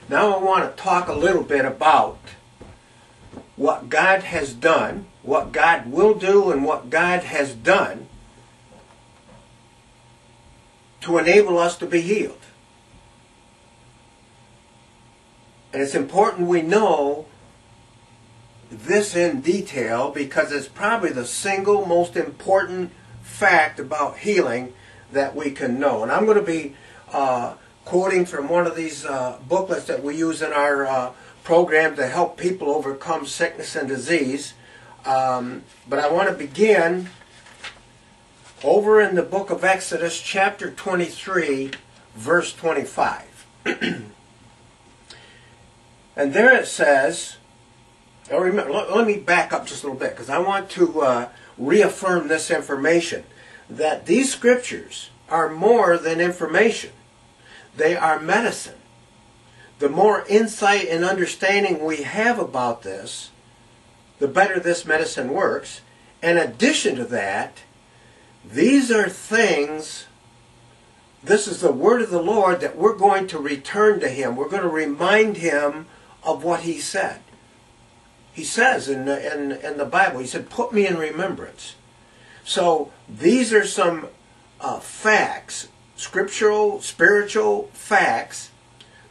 Now I want to talk a little bit about what God has done, what God will do, and what God has done to enable us to be healed. And it's important we know this in detail because it's probably the single most important fact about healing that we can know. And I'm going to be quoting from one of these booklets that we use in our program to help people overcome sickness and disease. But I want to begin over in the book of Exodus, chapter 23, verse 25. And there it says, remember, let me back up just a little bit because I want to reaffirm this information, that these scriptures are more than information. They are medicine. The more insight and understanding we have about this, the better this medicine works. In addition to that, these are things, this is the word of the Lord that we're going to return to Him. We're going to remind Him of what He said. He says in the Bible, He said, put me in remembrance. So these are some facts, scriptural, spiritual facts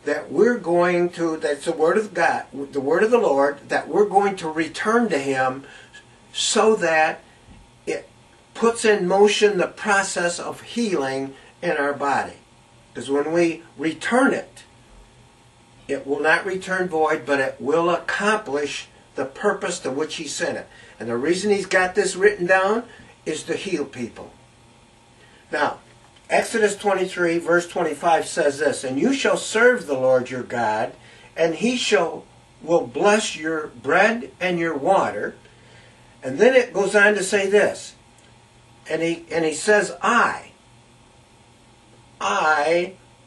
that we're going to, that's the Word of God, the Word of the Lord, that we're going to return to Him so that it puts in motion the process of healing in our body. Because when we return it, it will not return void, but it will accomplish the purpose to which He sent it. And the reason He's got this written down is to heal people. Now, Exodus 23, verse 25 says this, and you shall serve the Lord your God, and He will bless your bread and your water. And then it goes on to say this, and he says, I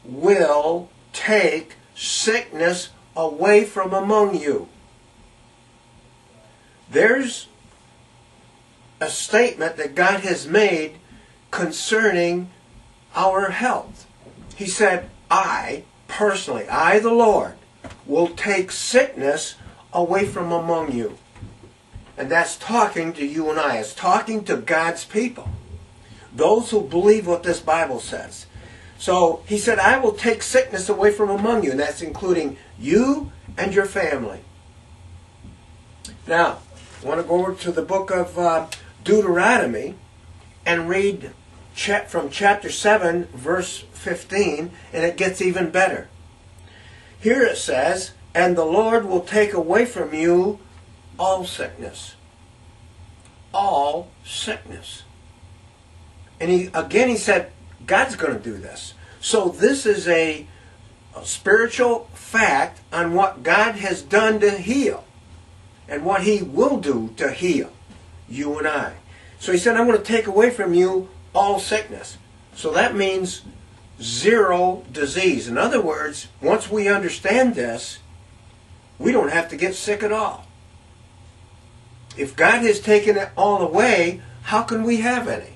will take sickness away from among you. There's a statement that God has made concerning our health. He said, I, personally, I the Lord, will take sickness away from among you. And that's talking to you and I. It's talking to God's people. Those who believe what this Bible says. So He said, I will take sickness away from among you. And that's including you and your family. Now, I want to go over to the book of Deuteronomy and read from chapter 7, verse 15, and it gets even better. Here it says, and the Lord will take away from you all sickness. All sickness. And he said, God's going to do this. So this is a spiritual fact on what God has done to heal and what He will do to heal you and I. So He said, I'm going to take away from you all sickness. So that means zero disease. In other words, once we understand this, we don't have to get sick at all. If God has taken it all away, how can we have any?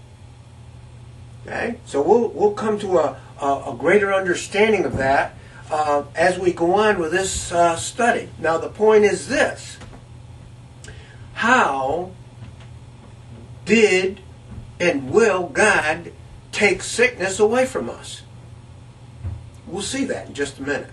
Okay? So we'll come to a greater understanding of that as we go on with this study. Now the point is this. How did and will God take sickness away from us? We'll see that in just a minute.